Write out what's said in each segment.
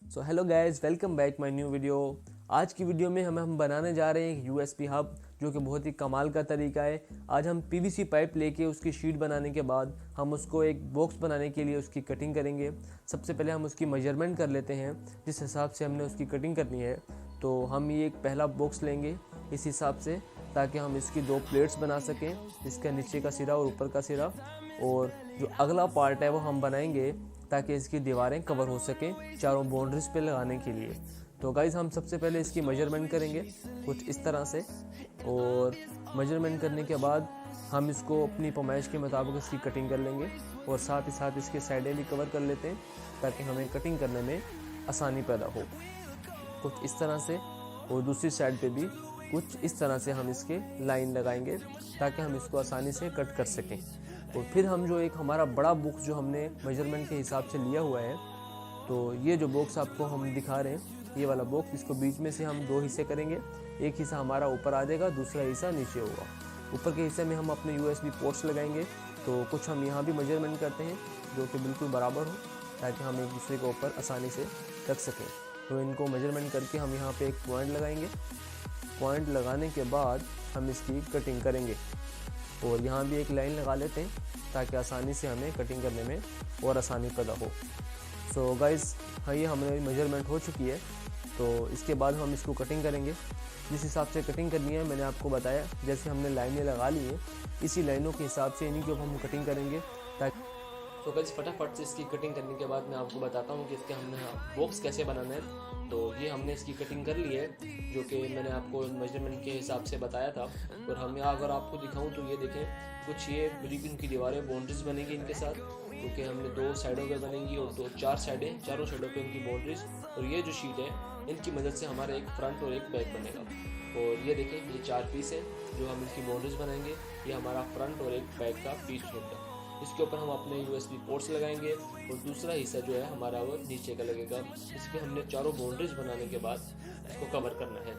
So hello guys, welcome back my new video. आज की video में हम बनाने जा रहे हैं यूएसबी हब, जो कि बहुत ही कमाल का तरीका है। आज हम पीवीसी पाइप लेके उसकी शीट बनाने के बाद हम उसको एक बॉक्स बनाने के लिए उसकी कटिंग करेंगे। सबसे पहले हम उसकी मेजरमेंट कर लेते हैं जिस हिसाब से हमने उसकी कटिंग करनी है। तो हम ये एक पहला बॉक्स लेंगे इस हिसाब से, ताकि हम इसकी दो प्लेट्स बना सकें, इसका नीचे का सिरा और ऊपर का सिरा। और जो अगला पार्ट है वो हम बनाएंगे ताकि इसकी दीवारें कवर हो सकें चारों बाउंड्रीज पे लगाने के लिए। तो गाइज़, हम सबसे पहले इसकी मेजरमेंट करेंगे कुछ इस तरह से, और मेजरमेंट करने के बाद हम इसको अपनी पैमाइश के मुताबिक इसकी कटिंग कर लेंगे, और साथ ही साथ इसके साइडें भी कवर कर लेते हैं ताकि हमें कटिंग करने में आसानी पैदा हो। कुछ इस तरह से, और दूसरी साइड पे भी कुछ इस तरह से हम इसके लाइन लगाएंगे ताकि हम इसको आसानी से कट कर सकें। और फिर हम जो एक हमारा बड़ा बॉक्स जो हमने मेजरमेंट के हिसाब से लिया हुआ है, तो ये जो बॉक्स आपको हम दिखा रहे हैं, ये वाला बॉक्स, इसको बीच में से हम दो हिस्से करेंगे। एक हिस्सा हमारा ऊपर आ जाएगा, दूसरा हिस्सा नीचे होगा। ऊपर के हिस्से में हम अपने यूएसबी पोर्ट्स लगाएंगे। तो कुछ हम यहाँ भी मेजरमेंट करते हैं जो कि बिल्कुल बराबर हो, ताकि हम एक दूसरे के ऊपर आसानी से रख सकें। तो इनको मेजरमेंट करके हम यहाँ पे एक पॉइंट लगाएंगे। पॉइंट लगाने के बाद हम इसकी कटिंग करेंगे, और यहाँ भी एक लाइन लगा लेते हैं ताकि आसानी से हमें कटिंग करने में और आसानी पैदा हो। सो गाइज़, हाँ, ये हमारी मेजरमेंट हो चुकी है। तो इसके बाद हम इसको कटिंग करेंगे। जिस हिसाब से कटिंग करनी है मैंने आपको बताया, जैसे हमने लाइनें लगा ली हैं इसी लाइनों के हिसाब से इन्हीं के ऊपर हम कटिंग करेंगे। ताकि तो गाइस, फटाफट से इसकी कटिंग करने के बाद मैं आपको बताता हूँ कि इसके हमने बॉक्स कैसे बनाना है। तो ये हमने इसकी कटिंग कर ली है, जो कि मैंने आपको मेजरमेंट के हिसाब से बताया था। और हम यहाँ अगर आपको दिखाऊं तो ये देखें, कुछ ये बिल्कुल इनकी दीवारें बाउंड्रीज बनेंगी इनके साथ, क्योंकि हमने दो साइडों पे बनेंगी और चारों साइडों पे इनकी बाउंड्रीज। और ये जो शीट है, इनकी मदद से हमारा एक फ्रंट और एक बैक बनेगा। और ये देखें, ये 4 पीस है जो हम इसकी बाउंड्रीज बनाएंगे। ये हमारा फ्रंट और एक बैक का पीस होगा। इसके ऊपर हम अपने यूएसबी पोर्ट्स लगाएंगे, और दूसरा हिस्सा जो है हमारा वो नीचे का लगेगा। इस पर हमने चारों बाउंड्रीज बनाने के बाद इसको कवर करना है।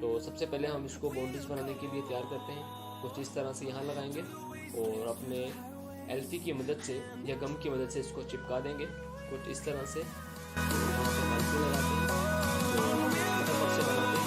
तो सबसे पहले हम इसको बाउंड्रीज बनाने के लिए तैयार करते हैं। कुछ इस तरह से यहाँ लगाएंगे, और अपने एल्फी की मदद से या गम की मदद से इसको चिपका देंगे कुछ इस तरह से। यहाँ पे एल्फी लगाते हैं, तो फटाफट से बनाते हैं।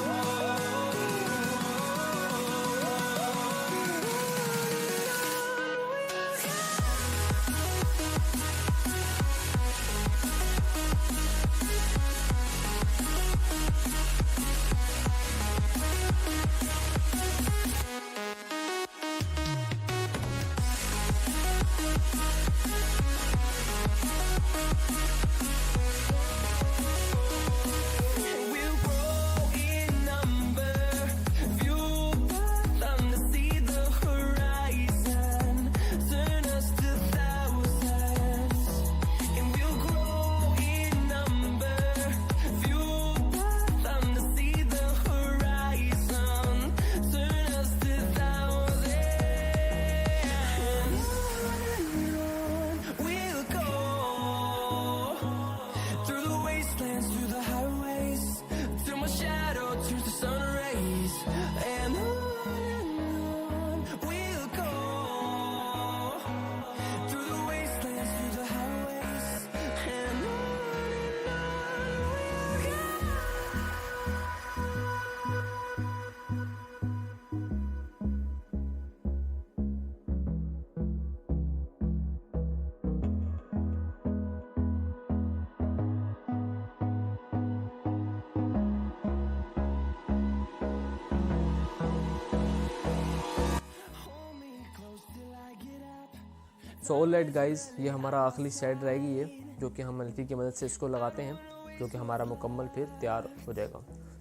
सो ऑल राइट गाइज़, ये हमारा आखिरी साइड रह गई है, जो कि हम एल्फी की मदद से इसको लगाते हैं, जो कि हमारा मुकम्मल फिर तैयार हो जाएगा।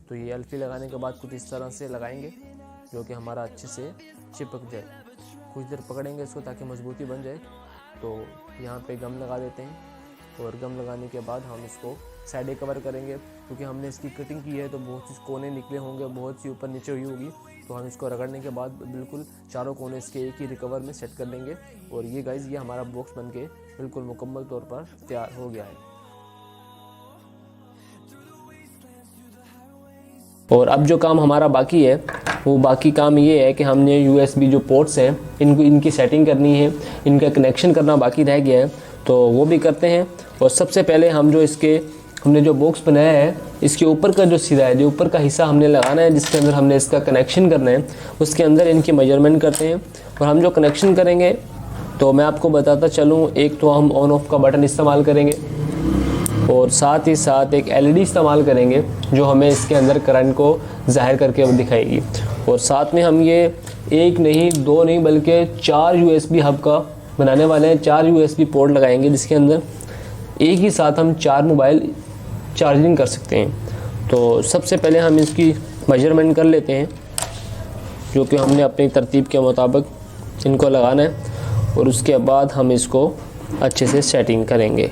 तो ये एल्फी लगाने के बाद कुछ इस तरह से लगाएंगे, जो कि हमारा अच्छे से चिपक जाए। कुछ देर पकड़ेंगे इसको ताकि मजबूती बन जाए। तो यहाँ पे गम लगा देते हैं, और गम लगाने के बाद हम इसको साइडें कवर करेंगे, क्योंकि हमने इसकी कटिंग की है तो बहुत सी कोने निकले होंगे, बहुत सी ऊपर नीचे हुई होगी। तो हम इसको रगड़ने के बाद बिल्कुल चारों कोने इसके एक ही रिकवर में सेट कर लेंगे। और ये गाइज़, ये हमारा बॉक्स बनके बिल्कुल मुकम्मल तौर पर तैयार हो गया है। और अब जो काम हमारा बाकी है, वो बाकी काम ये है कि हमने यूएसबी जो पोर्ट्स हैं इनकी सेटिंग करनी है, इनका कनेक्शन करना बाकी रह गया है। तो वो भी करते हैं। और सबसे पहले हम जो इसके हमने जो बॉक्स बनाया है इसके ऊपर का जो सिरा है, जो ऊपर का हिस्सा हमने लगाना है, जिसके अंदर हमने इसका कनेक्शन करना है, उसके अंदर इनकी मेजरमेंट करते हैं। और हम जो कनेक्शन करेंगे तो मैं आपको बताता चलूँ, एक तो हम ऑन ऑफ का बटन इस्तेमाल करेंगे और साथ ही साथ एक एलईडी इस्तेमाल करेंगे जो हमें इसके अंदर करंट को ज़ाहिर करके दिखाएगी। और साथ में हम ये एक नहीं, दो नहीं, बल्कि 4 USB हब का बनाने वाले हैं। 4 USB पोर्ट लगाएंगे जिसके अंदर एक ही साथ हम 4 मोबाइल चार्जिंग कर सकते हैं। तो सबसे पहले हम इसकी मेजरमेंट कर लेते हैं, जो कि हमने अपनी तरतीब के मुताबिक इनको लगाना है, और उसके बाद हम इसको अच्छे से सेटिंग करेंगे।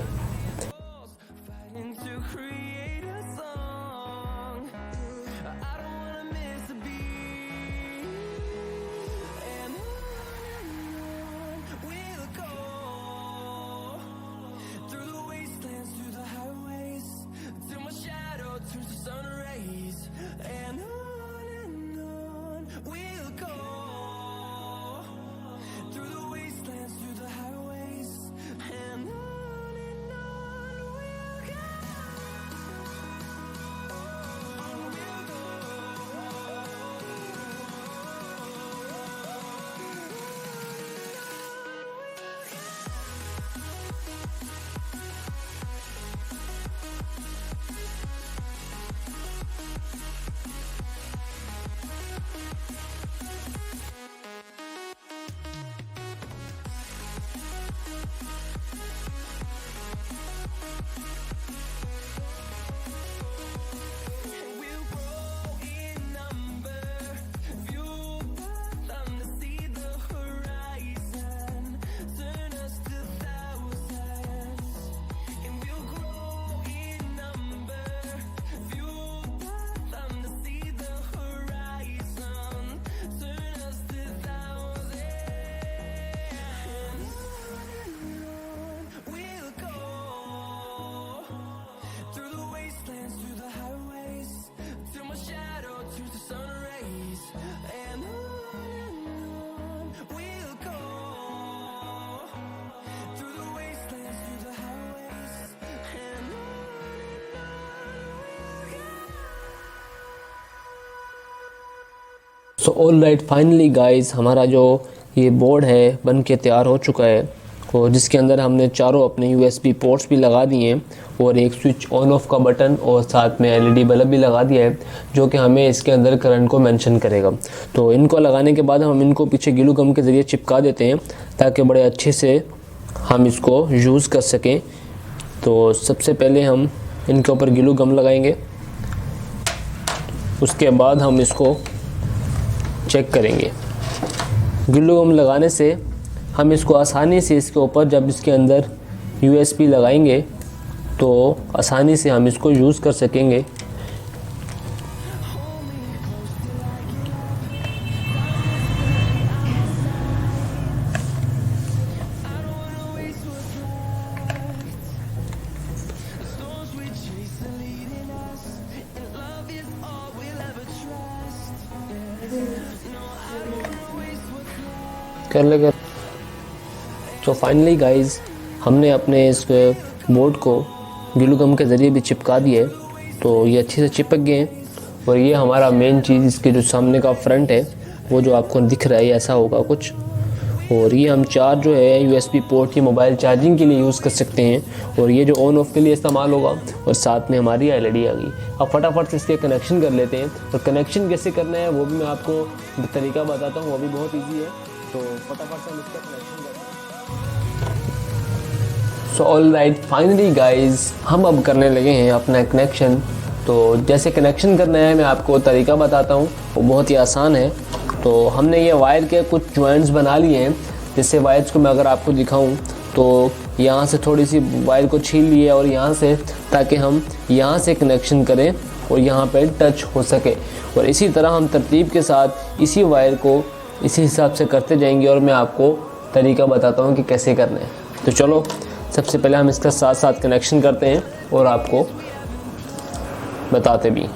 So all right, finally guys, हमारा जो ये बोर्ड है बन के तैयार हो चुका है, और जिसके अंदर हमने चारों अपने USB पोर्ट्स भी लगा दिए हैं, और एक स्विच ऑन ऑफ का बटन और साथ में LED बल्ब भी लगा दिया है, जो कि हमें इसके अंदर करंट को मेंशन करेगा। तो इनको लगाने के बाद हम इनको पीछे ग्लू गम के ज़रिए चिपका देते हैं, ताकि बड़े अच्छे से हम इसको यूज़ कर सकें। तो सबसे पहले हम इनके ऊपर ग्लू गम लगाएंगे, उसके बाद हम इसको चेक करेंगे। ग्लू गम लगाने से हम इसको आसानी से इसके ऊपर, जब इसके अंदर USB लगाएंगे तो आसानी से हम इसको यूज़ कर सकेंगे। कर ले। तो फाइनली गाइस, हमने अपने इस बोर्ड को ग्लू गम के ज़रिए भी चिपका दिया है, तो ये अच्छे से चिपक गए हैं। और ये हमारा मेन चीज़, इसके जो सामने का फ्रंट है वो जो आपको दिख रहा है ऐसा होगा कुछ। और ये हम 4 जो है USB पोर्ट की मोबाइल चार्जिंग के लिए यूज़ कर सकते हैं, और ये जो ऑन ऑफ के लिए इस्तेमाल होगा, और साथ में हमारी LED आ गई। अब फटाफट से इसके कनेक्शन कर लेते हैं, और कनेक्शन कैसे करना है वो भी मैं आपको तरीका बताता हूँ, वो भी बहुत ईजी है। तो फटाफट से हम इसका कनेक्शन करते हैं। So all right, finally guys, हम अब करने लगे हैं अपना कनेक्शन। तो जैसे कनेक्शन करना है मैं आपको तरीका बताता हूँ, वो बहुत ही आसान है। तो हमने ये वायर के कुछ जॉइंट्स बना लिए हैं। जैसे वायर्स को मैं अगर आपको दिखाऊं तो यहाँ से थोड़ी सी वायर को छील लिए और यहाँ से, ताकि हम यहाँ से कनेक्शन करें और यहाँ पे टच हो सके। और इसी तरह हम तरतीब के साथ इसी वायर को इसी हिसाब से करते जाएंगे, और मैं आपको तरीका बताता हूँ कि कैसे करना है। तो चलो सबसे पहले हम इसका साथ साथ कनेक्शन करते हैं और आपको बताते भी।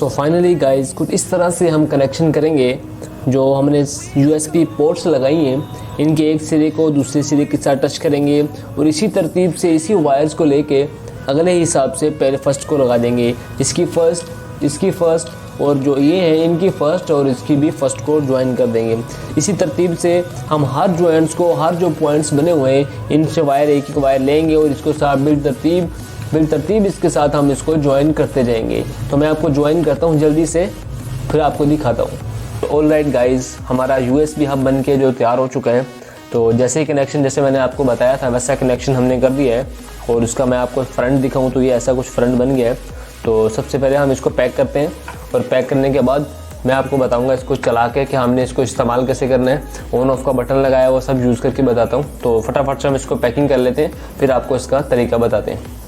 सो फाइनली गाइज कुछ इस तरह से हम कनेक्शन करेंगे। जो हमने USB पोर्ट्स लगाई हैं इनके एक सिरे को दूसरे सिरे के साथ टच करेंगे और इसी तरतीब से इसी वायर्स को लेके अगले हिसाब से पहले फर्स्ट को लगा देंगे। इसकी फर्स्ट और जो ये है इनकी फर्स्ट और इसकी भी फर्स्ट को ज्वाइन कर देंगे। इसी तरतीब से हम हर जॉइंट्स को, हर जो पॉइंट्स बने हुए हैं इनसे वायर एक एक वायर लेंगे और इसको साथ बिल तरतीब इसके साथ हम इसको ज्वाइन करते जाएंगे। तो मैं आपको ज्वाइन करता हूँ जल्दी से, फिर आपको दिखाता हूँ। तो ऑल राइट गाइज़, हमारा USB हब बन के जो तैयार हो चुका है। तो जैसे ही कनेक्शन जैसे मैंने आपको बताया था वैसा कनेक्शन हमने कर दिया है और उसका मैं आपको फ्रंट दिखाऊँ तो ये ऐसा कुछ फ्रंट बन गया है। तो सबसे पहले हम इसको पैक करते हैं और पैक करने के बाद मैं आपको बताऊंगा इसको चला के कि हमने इसको इस्तेमाल कैसे करना है। ऑन ऑफ का बटन लगाया वो सब यूज़ करके बताता हूँ। तो फटाफट से हम इसको पैकिंग कर लेते हैं, फिर आपको इसका तरीका बताते हैं।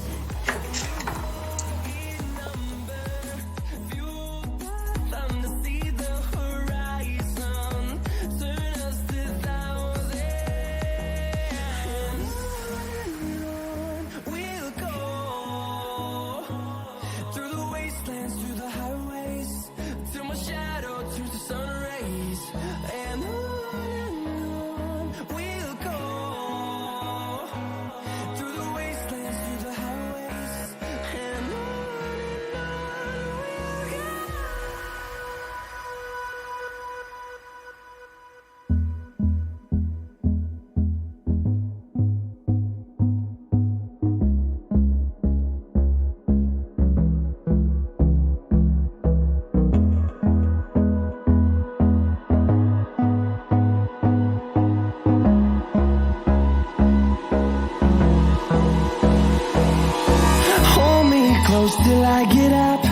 Close till I get up.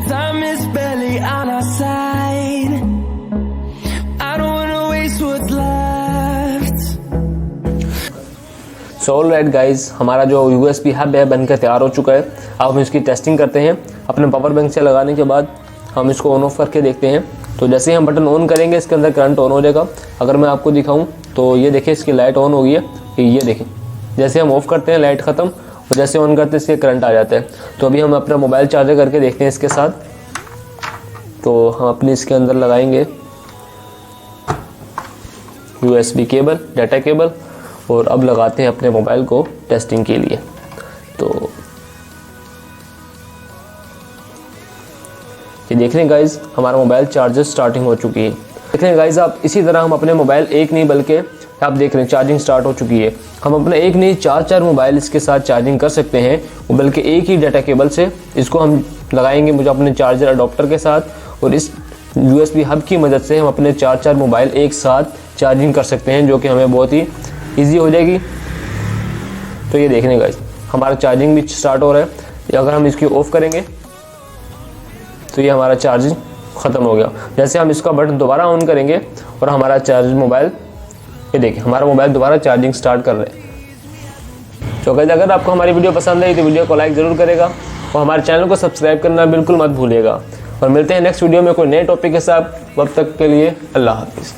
Time is barely on our side. I don't wanna waste what's left. So all right guys, हमारा जो USB हब है बनकर तैयार हो चुका है। अब हम इसकी टेस्टिंग करते हैं। अपने पावर बैंक से लगाने के बाद हम इसको ऑन ऑफ करके देखते हैं। तो जैसे ही हम बटन ऑन करेंगे इसके अंदर करंट ऑन हो जाएगा। अगर मैं आपको दिखाऊं तो ये देखिए इसकी लाइट ऑन हो गई है। ये देखें, जैसे हम ऑफ करते हैं लाइट ख़त्म और जैसे ऑन करते हैं इसके करंट आ जाता है। तो अभी हम अपना मोबाइल चार्जर करके देखते हैं इसके साथ। तो हम अपने इसके अंदर लगाएंगे USB केबल, डाटा केबल, और अब लगाते हैं अपने मोबाइल को टेस्टिंग के लिए। तो ये देख रहे हैं गाइज, हमारा मोबाइल चार्जर स्टार्टिंग हो चुकी है। देख रहे हैं गाइज आप, इसी तरह हम अपने मोबाइल एक नहीं बल्कि आप देख रहे हैं चार्जिंग स्टार्ट हो चुकी है। हम अपने एक नहीं 4 मोबाइल इसके साथ चार्जिंग कर सकते हैं, बल्कि एक ही डाटा केबल से इसको हम लगाएंगे मुझे अपने चार्जर अडोप्टर के साथ, और इस USB हब की मदद से हम अपने 4 मोबाइल एक साथ चार्जिंग कर सकते हैं, जो कि हमें बहुत ही ईजी हो जाएगी। तो ये देखने गाइस हमारा चार्जिंग भी स्टार्ट हो रहा है। अगर हम इसकी ऑफ करेंगे तो ये हमारा चार्जिंग ख़त्म हो गया। जैसे हम इसका बटन दोबारा ऑन करेंगे और हमारा चार्ज मोबाइल, ये देखिए हमारा मोबाइल दोबारा चार्जिंग स्टार्ट कर रहे हैं। तो गाइस अगर आपको हमारी वीडियो पसंद आई तो वीडियो को लाइक ज़रूर करेगा और हमारे चैनल को सब्सक्राइब करना बिल्कुल मत भूलिएगा। और मिलते हैं नेक्स्ट वीडियो में कोई नए टॉपिक के साथ। तब तक के लिए अल्लाह हाफिज़।